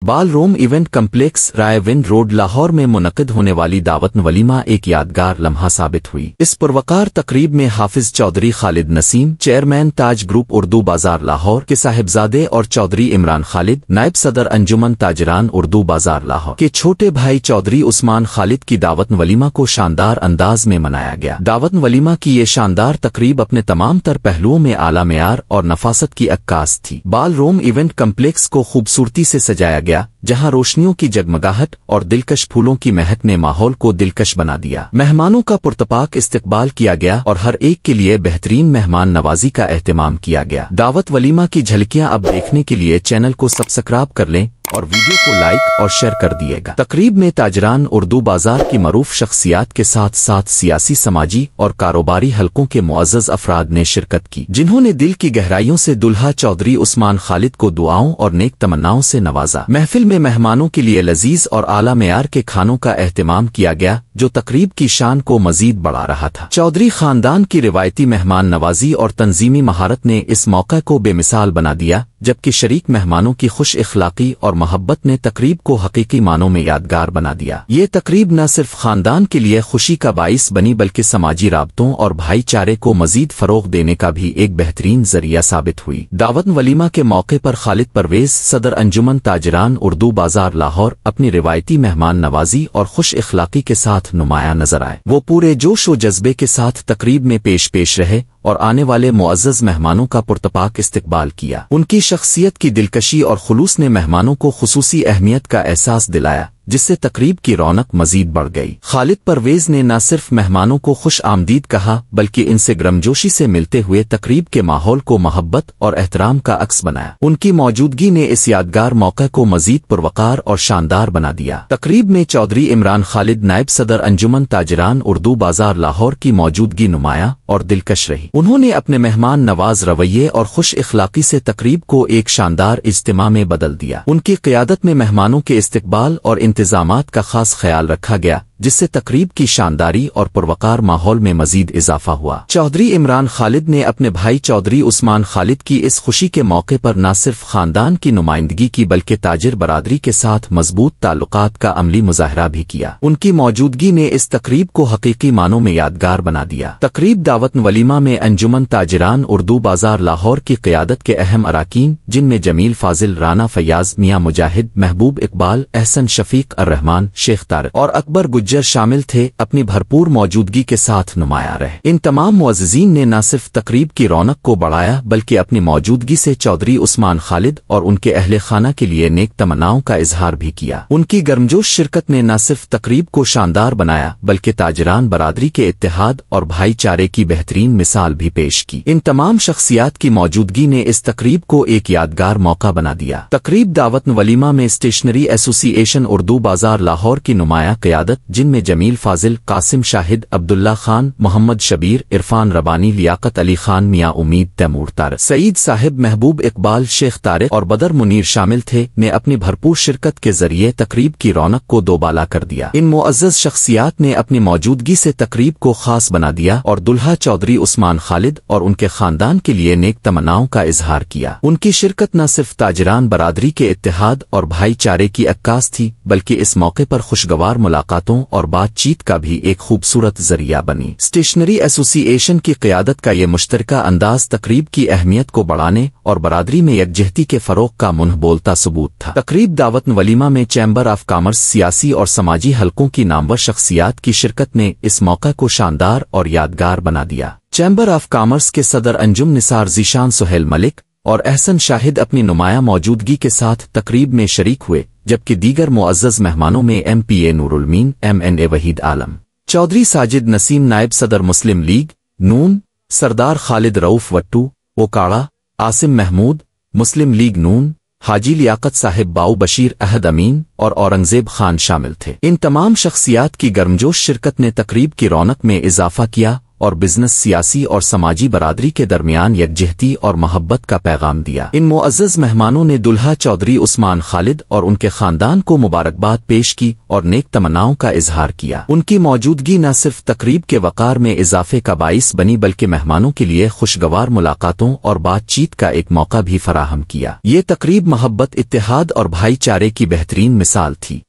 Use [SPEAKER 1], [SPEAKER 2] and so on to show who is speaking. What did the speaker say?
[SPEAKER 1] बाल रोम event complex Raiwind road Lahore में मुनक़िद होने वाली दावत वलीमा एक यादगार लम्हा साबित हुई। इस पुरवकार तकरीब में हाफिज चौधरी खालिद नसीम, चेयरमैन ताज ग्रुप उर्दू बाजार लाहौर के साहिबजादे और चौधरी इमरान खालिद, नायब सदर अंजुमन ताजरान उर्दू बाजार लाहौर के छोटे भाई चौधरी उस्मान खालिद की दावत वलीमा को शानदार अंदाज में मनाया गया। दावत वलीमा की ये शानदार तकरीब अपने तमाम तर पहलुओं में आला मेयार और नफासत की अक्कास थी। बाल रोम इवेंट कम्प्लेक्स को खूबसूरती से सजाया गया, जहां रोशनियों की जगमगाहट और दिलकश फूलों की महक ने माहौल को दिलकश बना दिया। मेहमानों का पुरतपाक इस्तकबाल किया गया और हर एक के लिए बेहतरीन मेहमान नवाजी का एहतमाम किया गया। दावत वलीमा की झलकियां अब देखने के लिए चैनल को सब्सक्राइब कर लें और वीडियो को लाइक और शेयर कर दिएगा। तकरीब में ताजरान उर्दू बाजार की मरूफ शख्सियात के साथ साथ सियासी, समाजी और कारोबारी हलकों के मुअज़्ज़ज़ अफराद ने शिरकत की, जिन्होंने दिल की गहराइयों से दुल्हा चौधरी उस्मान खालिद को दुआओं और नेक तमन्नाओं से नवाजा। महफिल में मेहमानों के लिए लजीज और आला मेयार के खानों का एहतमाम किया गया, जो तकरीब की शान को मजीद बढ़ा रहा था। चौधरी खानदान की रिवायती मेहमान नवाजी और तंजीमी महारत ने इस मौके को बेमिसाल बना दिया, जबकि शरीक मेहमानों की खुश इखलाकी और मोहब्बत ने तकरीब को हकीकी मानों में यादगार बना दिया। ये तकरीब न सिर्फ खानदान के लिए खुशी का बाइस बनी, बल्कि समाजी राबतों और भाईचारे को मजीद फरोग देने का भी एक बेहतरीन जरिया साबित हुई। दावत वलीमा के मौके पर खालिद परवेज, सदर अंजुमन ताजरान उर्दू बाजार लाहौर, अपनी रिवायती मेहमान नवाजी और खुश इखलाकी के साथ नुमाया नजर आए। वो पूरे जोश व जज्बे के साथ तकरीब में पेश रहे और आने वाले मुअज़्ज़ज़ मेहमानों का पुरतपाक इस्तकबाल किया। उनकी शख्सियत की दिलकशी और खुलूस ने मेहमानों को खुसूसी अहमियत का एहसास दिलाया, जिससे तकरीब की रौनक मजीद बढ़ गई। खालिद परवेज ने न सिर्फ मेहमानों को खुश आमदीद कहा, बल्कि इनसे गर्मजोशी से मिलते हुए तकरीब के माहौल को मोहब्बत और एहतराम का अक्स बनाया। उनकी मौजूदगी ने इस यादगार मौके को मजीद पुरवकार और शानदार बना दिया। तकरीब में चौधरी इमरान खालिद, नायब सदर अंजुमन ताजरान उर्दू बाजार लाहौर की मौजूदगी नुमाया और दिलकश रही। उन्होंने अपने मेहमान नवाज रवैये और खुश इखलाकी से तकरीब को एक शानदार इज्तिमा में बदल दिया। उनकी क़ियादत में मेहमानों के इस्तकबाल और इंतजामात का खास ख्याल रखा गया, जिससे तकरीब की शानदारी और पुरवकार माहौल में मजीद इजाफा हुआ। चौधरी इमरान खालिद ने अपने भाई चौधरी उस्मान खालिद की इस खुशी के मौके पर न सिर्फ खानदान की नुमाइंदगी की, बल्कि ताजिर बरादरी के साथ मजबूत ताल्लुकात का अमली मुजाहरा भी किया। उनकी मौजूदगी ने इस तकरीब को हकीकी मानों में यादगार बना दिया। तकरीब दावत वलीमा में अंजुमन ताजरान उर्दू बाजार लाहौर की क़ियादत के अहम अराकीन, जिनमें जमील फाजिल, राना फयाज, मियां मुजाहिद, महबूब इकबाल, एहसन शफीक अर्रहमान, शेख तारिक और अकबर गुज्जर शामिल थे, अपनी भरपूर मौजूदगी के साथ नुमाया रहे। इन तमाम मुअज़्ज़िज़ीन ने न सिर्फ तकरीब की रौनक को बढ़ाया, बल्कि अपनी मौजूदगी से चौधरी उस्मान खालिद और उनके अहले खाना के लिए नेक तमन्नाओं का इजहार भी किया। उनकी गर्मजोश शिरकत ने न सिर्फ तकरीब को शानदार बनाया, बल्कि ताजरान बरादरी के इत्तेहाद और भाईचारे की बेहतरीन मिसाल भी पेश की। इन तमाम शख्सियात की मौजूदगी ने इस तकरीब को एक यादगार मौका बना दिया। तकरीब दावत वलीमा में स्टेशनरी एसोसिएशन उर्दू बाजार लाहौर की नुमाया क़ियादत, जिनमें जमील फाजिल, कासिम शाहिद, अब्दुल्ला खान, मोहम्मद शबीर, इरफान रबानी, लियाकत अली खान, मियां उम्मीद, तैमूर तारिक, सईद साहिब, महबूब इकबाल, शेख तारिक और बदर मुनीर शामिल थे, ने अपनी भरपूर शिरकत के जरिए तकरीब की रौनक को दोबाला कर दिया। इन मुअज़्ज़ज़ शख्सियात ने अपनी मौजूदगी से तकरीब को खास बना दिया और दुल्हा चौधरी उस्मान खालिद और उनके खानदान के लिए नेक तमन्नाओं का इजहार किया। उनकी शिरकत न सिर्फ ताजरान बरादरी के इत्तेहाद और भाईचारे की अक्कास थी, बल्कि इस मौके पर खुशगवार मुलाकातों और बातचीत का भी एक खूबसूरत जरिया बनी। स्टेशनरी एसोसिएशन की क़ियादत का ये मुश्तरका अंदाज तकरीब की अहमियत को बढ़ाने और बरादरी में यकजहती के फरोग का मुंह बोलता सबूत था। तकरीब दावत वलीमा में चैम्बर ऑफ कॉमर्स, सियासी और समाजी हलकों की नामवर शख्सियात की शिरकत ने इस मौका को शानदार और यादगार बना दिया। चैम्बर ऑफ कॉमर्स के सदर अंजुम निसार ज़ीशान सुहेल मलिक और एहसन शाहिद अपनी नुमाया मौजूदगी के साथ तकरीब में शरीक हुए, जबकि दीगर मुअज़्ज़ज़ मेहमानों में MPA नूरुल मीन, MNA वहीद आलम, चौधरी साजिद नसीम, नायब सदर मुस्लिम लीग नून, सरदार खालिद रऊफ वट्टू, ओकाड़ा, आसिम महमूद, मुस्लिम लीग नून, हाजी लियाकत साहिब, बाऊ बशीर अहद अमीन और औरंगजेब खान शामिल थे। इन तमाम शख्सियात की गर्मजोश शिरकत ने तकरीब की रौनक में इजाफा किया اور بزنس سیاسی اور سماجی برادری کے درمیان یکجہتی اور محبت کا پیغام دیا۔ ان معزز مہمانوں نے دلہا چودھری عثمان خالد اور ان کے خاندان کو مبارکباد پیش کی اور نیک تمناؤں کا اظہار کیا۔ ان کی موجودگی نہ صرف تقریب کے وقار میں اضافے کا باعث بنی بلکہ مہمانوں کے لیے خوشگوار ملاقاتوں اور بات چیت کا ایک موقع بھی فراہم کیا۔ یہ تقریب محبت، اتحاد اور بھائی چارے کی بہترین مثال تھی۔